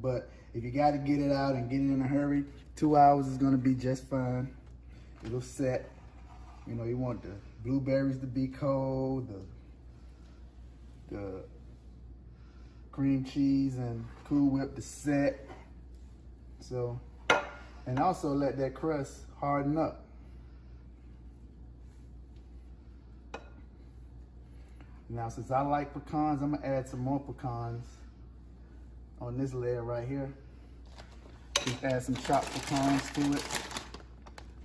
But if you got to get it out and get it in a hurry, 2 hours is gonna be just fine. It'll set. You know, you want the blueberries to be cold, the cream cheese and Cool Whip to set. So, and also let that crust harden up. Now, since I like pecans, I'm gonna add some more pecans on this layer right here. Just add some chopped pecans to it.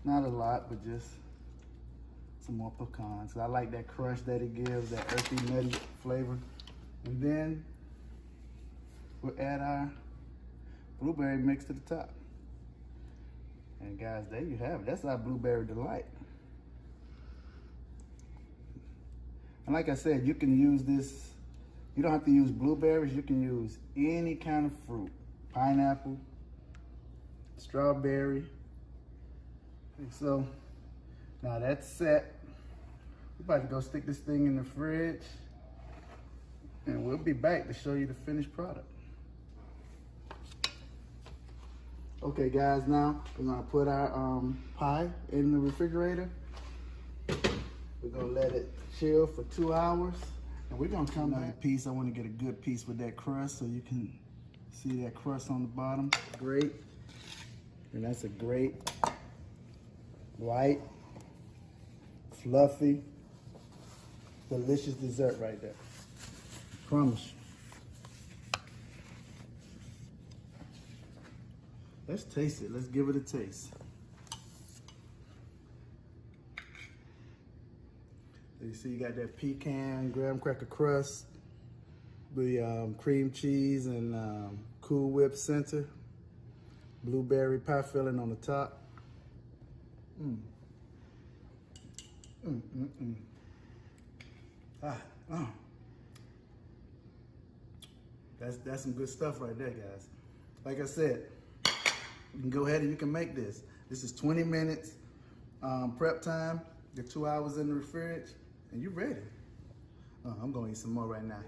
Not a lot, but just some more pecans. I like that crunch that it gives, that earthy, nutty flavor. And then we'll add our blueberry mix to the top. And guys, there you have it. That's our blueberry delight. And like I said, you can use this, you don't have to use blueberries, you can use any kind of fruit. Pineapple, strawberry. So now that's set. We're about to go stick this thing in the fridge and we'll be back to show you the finished product. Okay guys, now we're gonna put our pie in the refrigerator. We're gonna let it chill for 2 hours and we're gonna come back. Piece, I wanna get a good piece with that crust so you can see that crust on the bottom. Great. And that's a great, light, fluffy, delicious dessert right there. Promise you. Let's taste it. Let's give it a taste. So you see you got that pecan, graham cracker crust, the cream cheese and Cool Whip center, blueberry pie filling on the top. That's some good stuff right there, guys. Like I said, you can go ahead and you can make this. This is 20 minutes prep time. Get 2 hours in the fridge, and you're ready. I'm gonna eat some more right now.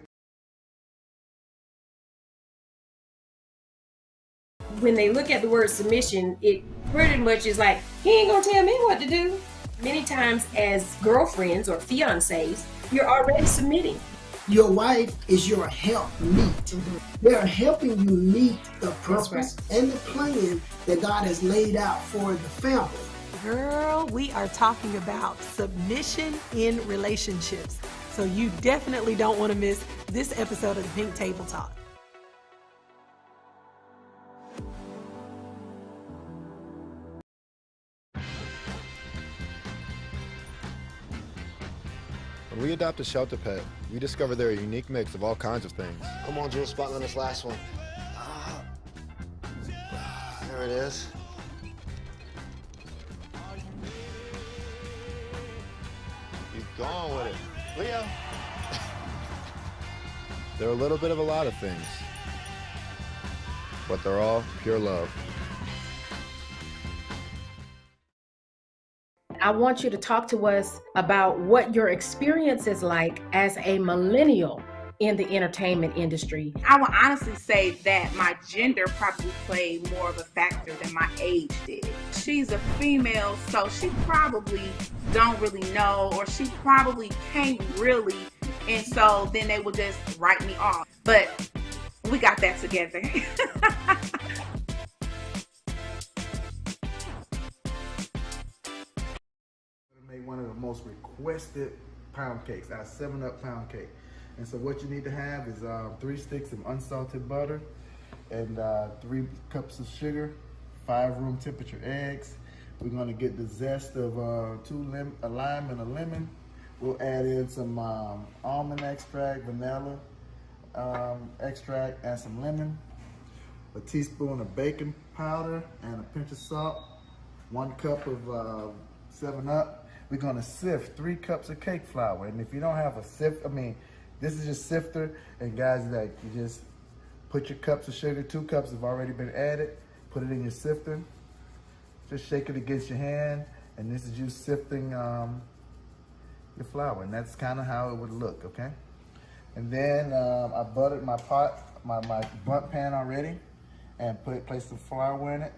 When they look at the word submission, it pretty much is like, he ain't gonna tell me what to do. Many times as girlfriends or fiancés, you're already submitting. Your wife is your helpmeet. They're helping you meet the purpose and the plan that God has laid out for the family. Girl, we are talking about submission in relationships. So you definitely don't want to miss this episode of the Pink Table Talk. When we adopt a shelter pet, we discover they're a unique mix of all kinds of things. Come on, Jules, spotlight on this last one. There it is. Keep going with it. Leo! They're a little bit of a lot of things, but they're all pure love. I want you to talk to us about what your experience is like as a millennial in the entertainment industry. I would honestly say that my gender probably played more of a factor than my age did. She's a female, so she probably don't really know, or she probably can't really, and so then they would just write me off. But we got that together. Made one of the most requested pound cakes, our 7-Up pound cake. And so what you need to have is 3 sticks of unsalted butter and 3 cups of sugar, 5 room temperature eggs. We're gonna get the zest of a lime and a lemon. We'll add in some almond extract, vanilla extract, and some lemon, a teaspoon of baking powder and a pinch of salt, 1 cup of 7-Up. We're gonna sift 3 cups of cake flour. And if you don't have a sift, this is just sifter. And guys, like, you just put your cups of sugar, 2 cups have already been added, put it in your sifter. Just shake it against your hand. And this is you sifting your flour. And that's kind of how it would look, okay? And then I buttered my pot, my bunt pan already. and place some flour in it,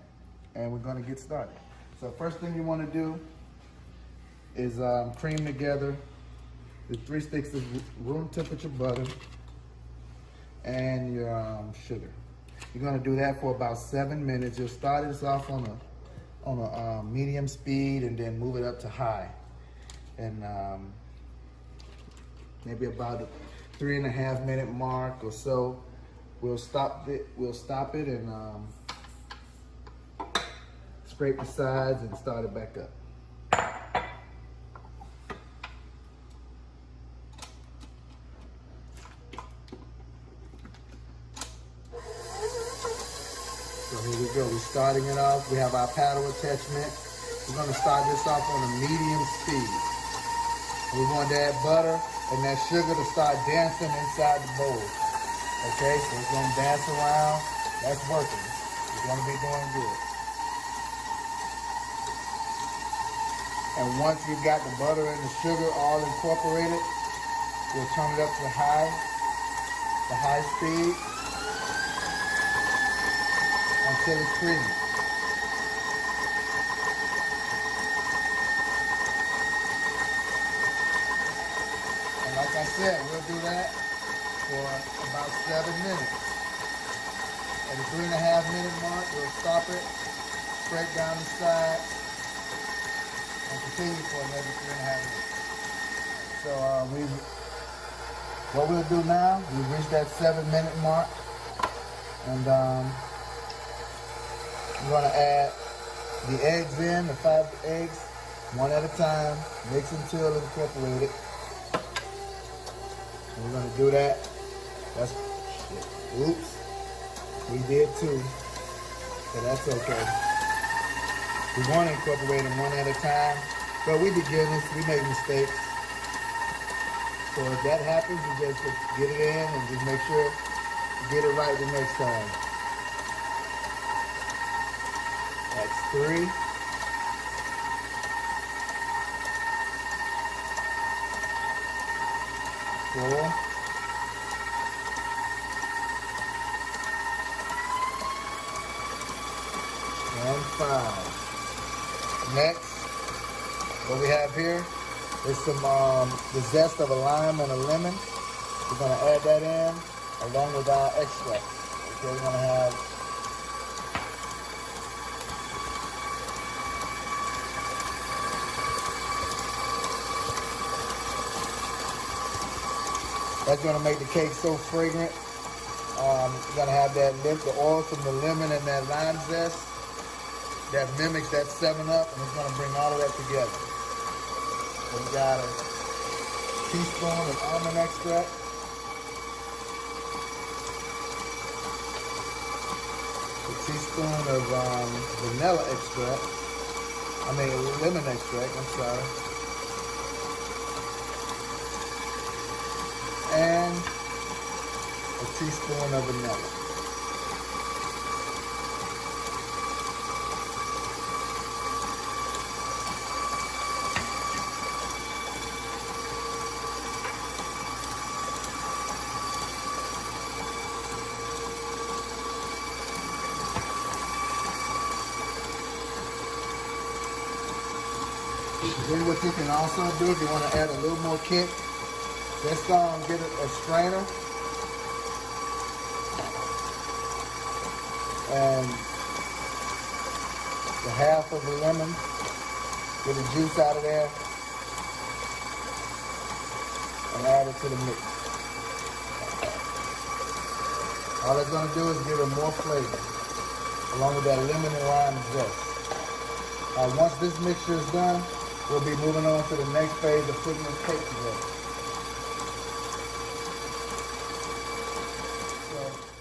and we're gonna get started. So first thing you wanna do is cream together the 3 sticks of room temperature butter and your sugar. You're gonna do that for about 7 minutes. You'll start this off on a medium speed and then move it up to high. And maybe about the 3.5 minute mark or so, we'll stop it and scrape the sides and start it back up. So here we go, we're starting it off. We have our paddle attachment. We're gonna start this off on a medium speed. We want that butter and that sugar to start dancing inside the bowl. Okay, so it's gonna dance around. That's working. It's gonna be doing good. And once you've got the butter and the sugar all incorporated, we'll turn it up to high speed, until it's creamy. And like I said, we'll do that for about 7 minutes. At the 3.5 minute mark, we'll stop it, scrape down the side, and continue for another 3.5 minutes. So what we'll do now, we've reached that 7 minute mark, and we're gonna add the eggs in, the 5 eggs, one at a time, mix until incorporated. And we're gonna do that. Oops, we did too, so that's okay. We want to incorporate them one at a time, but we beginners, we make mistakes. So if that happens, you just get it in and just make sure you get it right the next time. That's 3. Four. And 5. Next, what we have here is some the zest of a lime and a lemon. We're gonna add that in along with our extract. Okay, we're gonna have that's gonna make the cake so fragrant. You're gonna have that the oil from the lemon and that lime zest that mimics that 7-Up, and it's gonna bring all of that together. So we got a teaspoon of almond extract, a teaspoon of vanilla extract, lemon extract, I'm sorry, and a teaspoon of vanilla. Then what you can also do, if you want to add a little more kick, just get a strainer and the half of the lemon, get the juice out of there, and add it to the mix. All it's going to do is give it more flavor, along with that lemon and lime zest. Once this mixture is done, we'll be moving on to the next phase of putting the cake together. So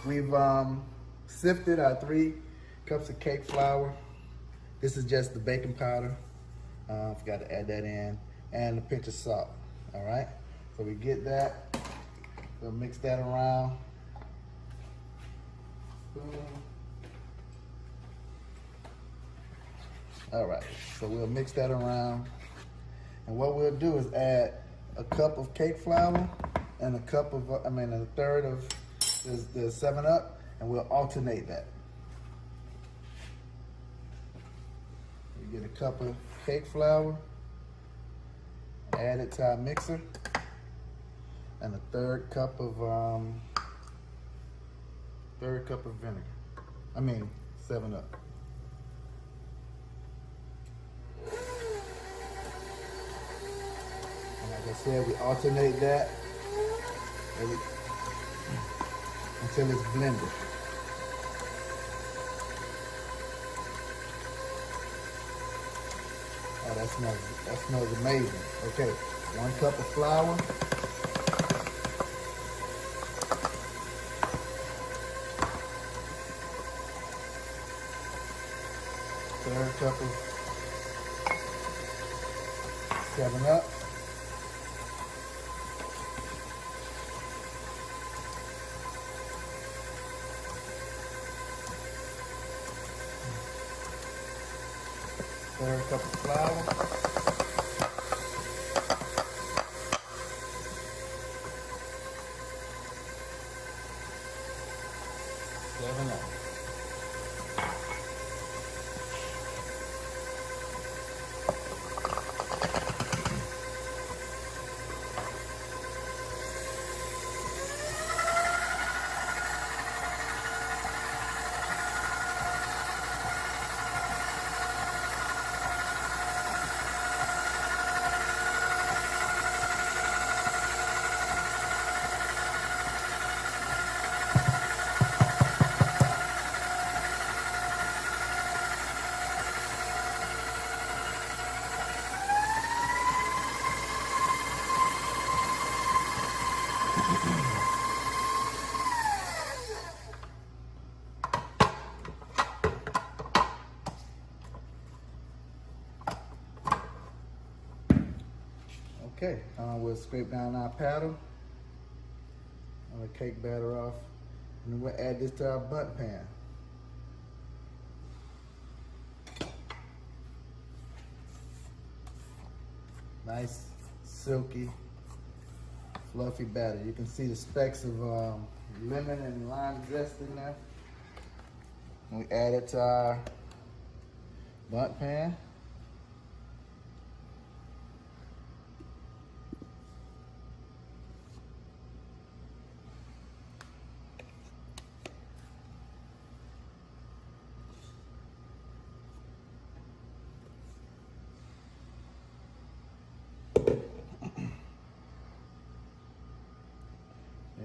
we've sifted our 3 cups of cake flour. This is just the baking powder. Forgot to add that in, and a pinch of salt. All right. So we get that. We'll mix that around. All right, so we'll mix that around. And what we'll do is add a cup of cake flour and a third of the 7-Up, and we'll alternate that. You get a cup of cake flour, add it to our mixer, and a third cup of vinegar. I mean, 7-Up. And like I said, we alternate that until it's blended. Oh, that smells amazing. Okay, 1 cup of flour. Third cup of 7-Up. Third cup of flour. Okay, we'll scrape down our paddle, the cake batter off, and then we'll add this to our bundt pan. Nice, silky, fluffy batter. You can see the specks of lemon and lime zest in there. And we add it to our bundt pan.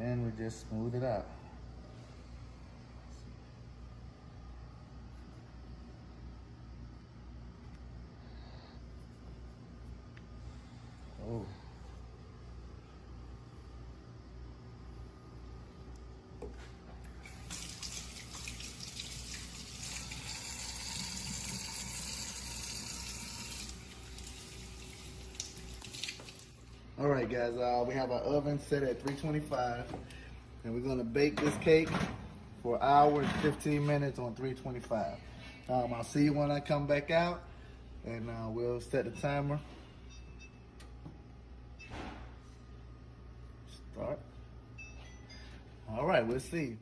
And we just smooth it out. Oh. All right, guys, we have our oven set at 325, and we're gonna bake this cake for an hour and 15 minutes on 325. I'll see you when I come back out, and we'll set the timer. Start. All right, we'll see.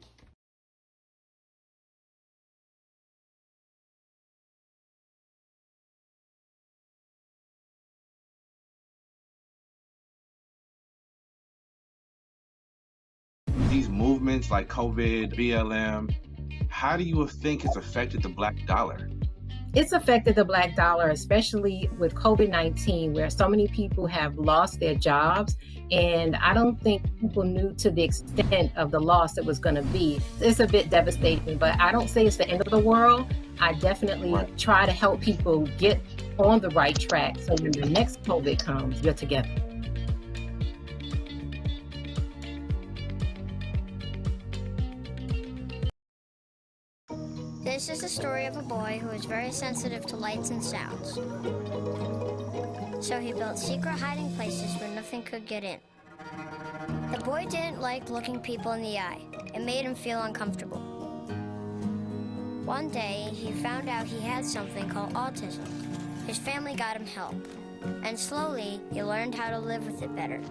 These movements like COVID, BLM, how do you think it's affected the Black dollar? It's affected the Black dollar, especially with COVID-19, where so many people have lost their jobs. And I don't think people knew to the extent of the loss it was going to be. It's a bit devastating, but I don't say it's the end of the world. I definitely try to help people get on the right track so when the next COVID comes, you're together. This is the story of a boy who is very sensitive to lights and sounds. So he built secret hiding places where nothing could get in. The boy didn't like looking people in the eye. It made him feel uncomfortable. One day, he found out he had something called autism. His family got him help. And slowly, he learned how to live with it better.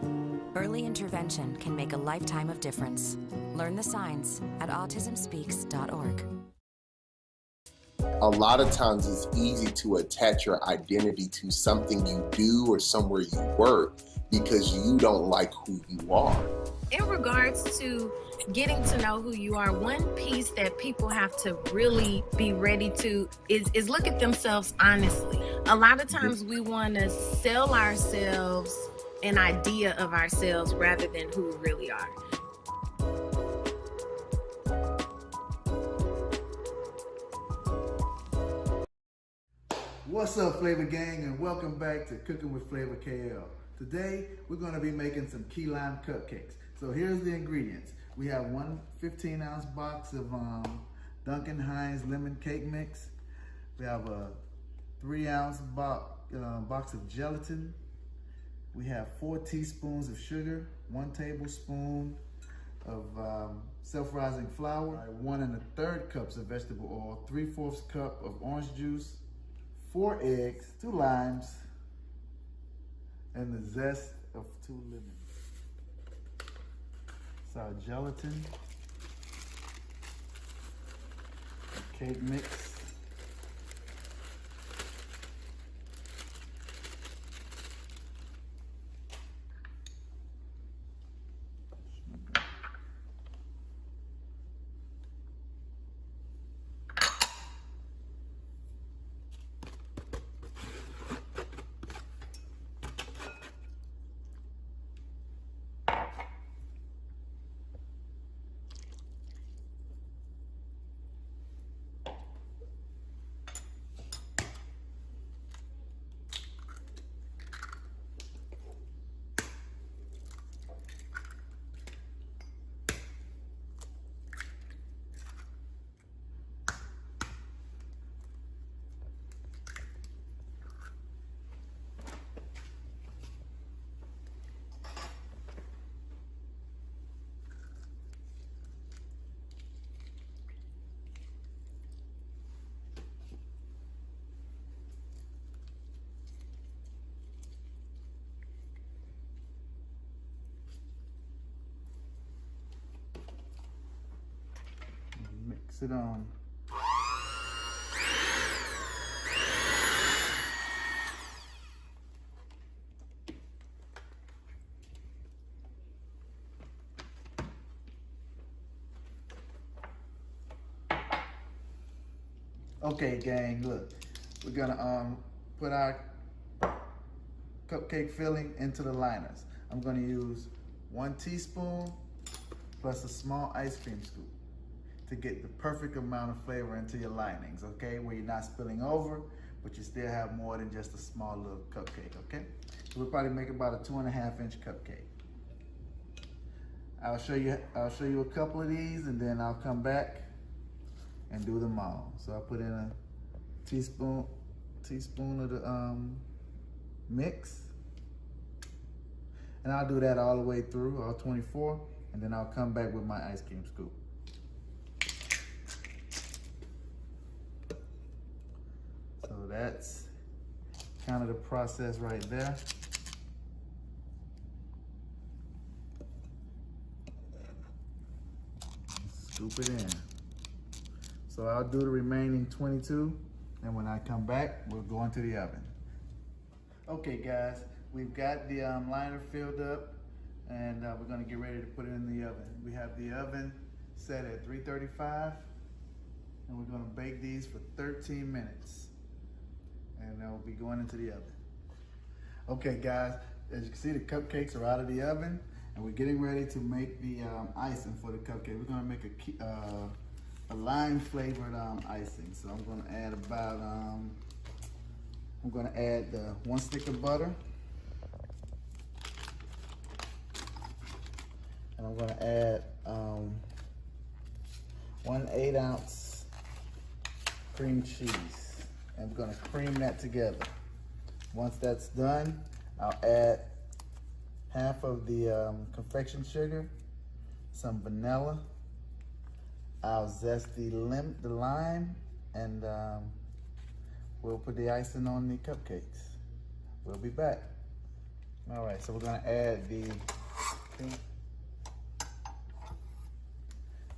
Early intervention can make a lifetime of difference. Learn the signs at autismspeaks.org. A lot of times it's easy to attach your identity to something you do or somewhere you work because you don't like who you are. In regards to getting to know who you are, one piece that people have to really be ready to is look at themselves honestly. A lot of times we want to sell ourselves an idea of ourselves rather than who we really are. What's up, Flavor Gang, and welcome back to Cooking with Flavor KL. Today, we're going to be making some key lime cupcakes. So here's the ingredients. We have one 15-ounce box of Duncan Hines lemon cake mix. We have a 3-ounce box of gelatin. We have 4 teaspoons of sugar, 1 tablespoon of self-rising flour, 1 1/3 cups of vegetable oil, 3/4 cup of orange juice, 4 eggs, 2 limes, and the zest of 2 lemons. So our gelatin, cake mix, mix it on. Okay, gang, look, we're gonna put our cupcake filling into the liners. I'm gonna use 1 teaspoon plus a small ice cream scoop to get the perfect amount of flavor into your linings, okay? Where you're not spilling over, but you still have more than just a small little cupcake, okay? So we'll probably make about a 2.5-inch cupcake. I'll show you a couple of these, and then I'll come back and do them all. So I'll put in a teaspoon of the mix, and I'll do that all the way through, all 24, and then I'll come back with my ice cream scoop. So that's kind of the process right there. Scoop it in. So I'll do the remaining 22, and when I come back, we'll go into the oven. Okay guys, we've got the liner filled up, and we're gonna get ready to put it in the oven. We have the oven set at 335, and we're gonna bake these for 13 minutes. And they'll be going into the oven. Okay guys, as you can see, the cupcakes are out of the oven, and we're getting ready to make the icing for the cupcake. We're gonna make a lime flavored icing. So I'm gonna add about, I'm gonna add the 1 stick of butter. And I'm gonna add 1 8-ounce cream cheese. And we're gonna cream that together. Once that's done, I'll add half of the confection sugar, some vanilla. I'll zest the lime, and we'll put the icing on the cupcakes. We'll be back. All right, so we're gonna add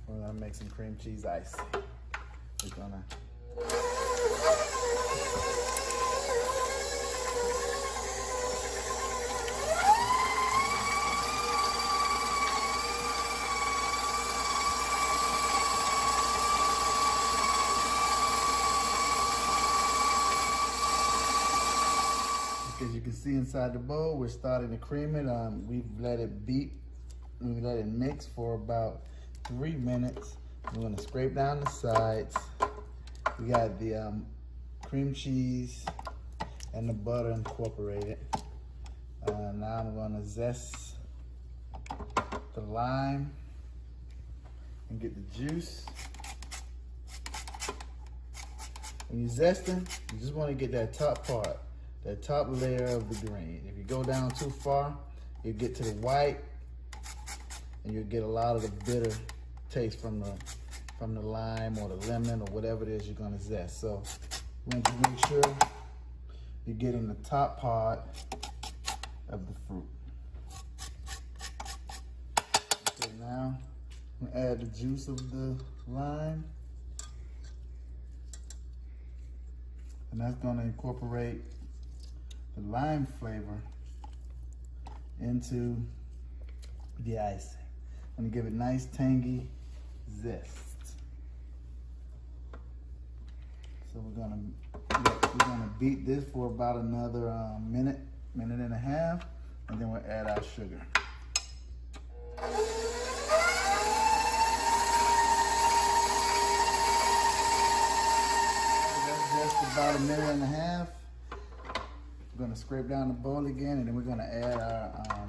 we're gonna make some cream cheese icing. We're gonna As you can see inside the bowl, we're starting to cream it. We've let it beat. We let it mix for about 3 minutes. We're gonna scrape down the sides. We got the cream cheese and the butter incorporated. Now I'm gonna zest the lime and get the juice. When you're zesting, you just wanna get that top part, that top layer of the green. If you go down too far, you get to the white and you'll get a lot of the bitter taste from the lime or the lemon or whatever it is you're gonna zest. So you want to make sure you're getting the top part of the fruit. Okay, now I'm gonna add the juice of the lime. And that's gonna incorporate the lime flavor into the icing. I'm gonna give it nice tangy zest. So we're gonna beat this for about another minute and a half, and then we'll add our sugar. That's just about a minute and a half. We're gonna scrape down the bowl again, and then we're gonna add our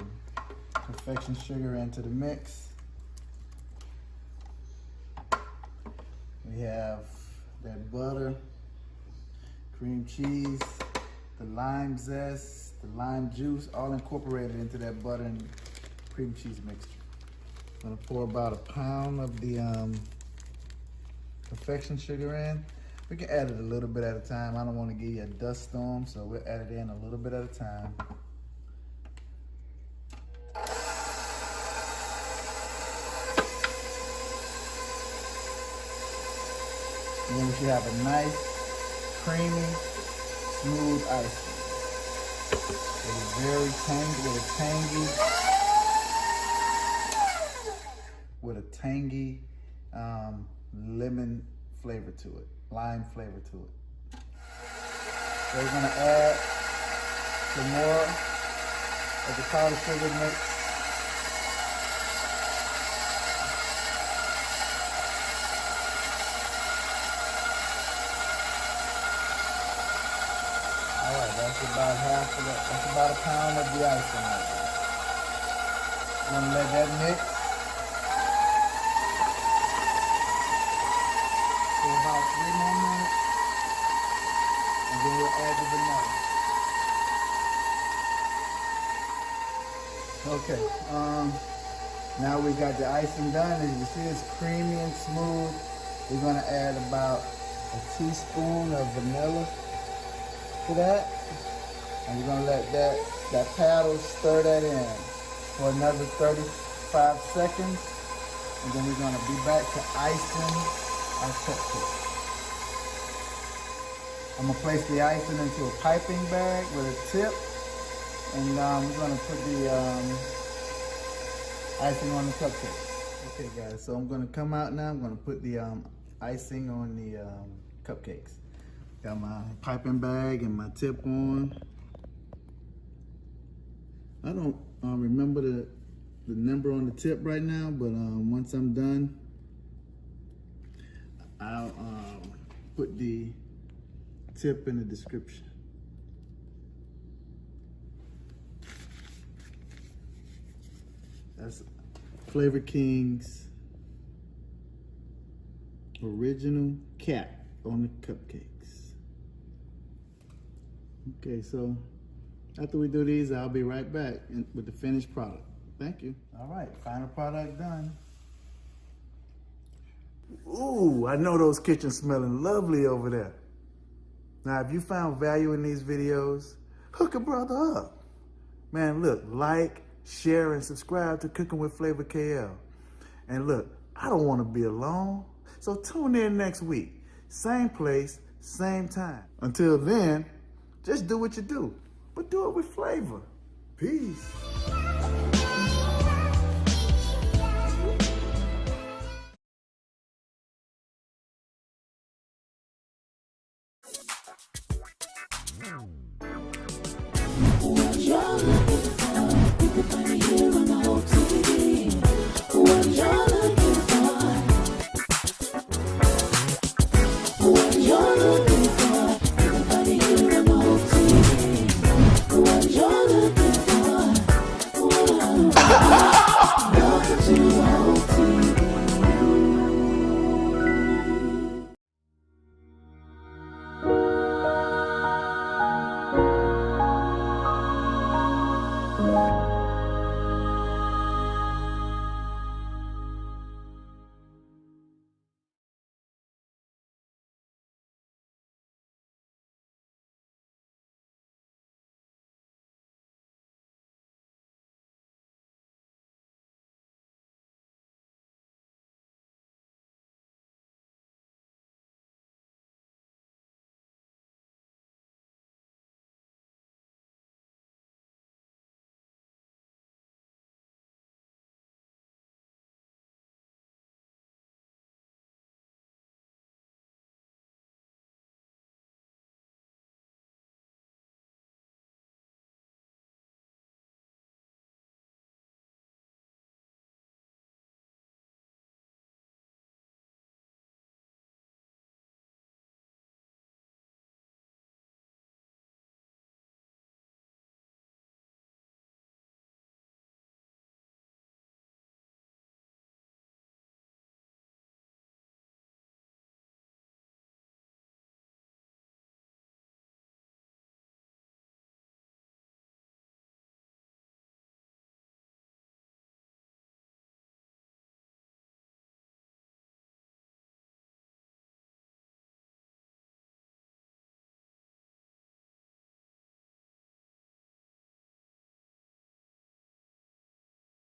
perfection sugar into the mix. We have that butter, cream cheese, the lime zest, the lime juice, all incorporated into that butter and cream cheese mixture. I'm gonna pour about a pound of the perfection sugar in. We can add it a little bit at a time. I don't want to give you a dust storm, so we'll add it in a little bit at a time. And then we should have a nice, creamy, smooth icing. It's very tangy, with a tangy lemon flavor to it, lime flavor to it. So we're gonna add some more of the powdered sugar mix. All right, that's about half of that. That's about a pound of the icing right there. I'm gonna let that mix for about 3 more minutes, and then we'll add the vanilla. Okay, now we got the icing done. As you see, it's creamy and smooth. We're gonna add about a teaspoon of vanilla to that, and we're gonna let that paddle stir that in for another 35 seconds, and then we're gonna be back to icing our cupcake. I'm gonna place the icing into a piping bag with a tip, and we're gonna put the icing on the cupcake. Okay guys, so I'm gonna come out now. I'm gonna put the icing on the cupcakes. Got my piping bag and my tip on. I don't remember the number on the tip right now, but once I'm done, I'll put the tip in the description. That's Flavor King's original cap on the cupcakes. Okay, so after we do these, I'll be right back with the finished product. Thank you. All right, final product done. Ooh, I know those kitchens smelling lovely over there. Now, if you found value in these videos, hook a brother up. Man, look, like, share, and subscribe to Cooking with Flavor KL. And look, I don't want to be alone, so tune in next week. Same place, same time. Until then, just do what you do, but do it with flavor. Peace. You're the reason.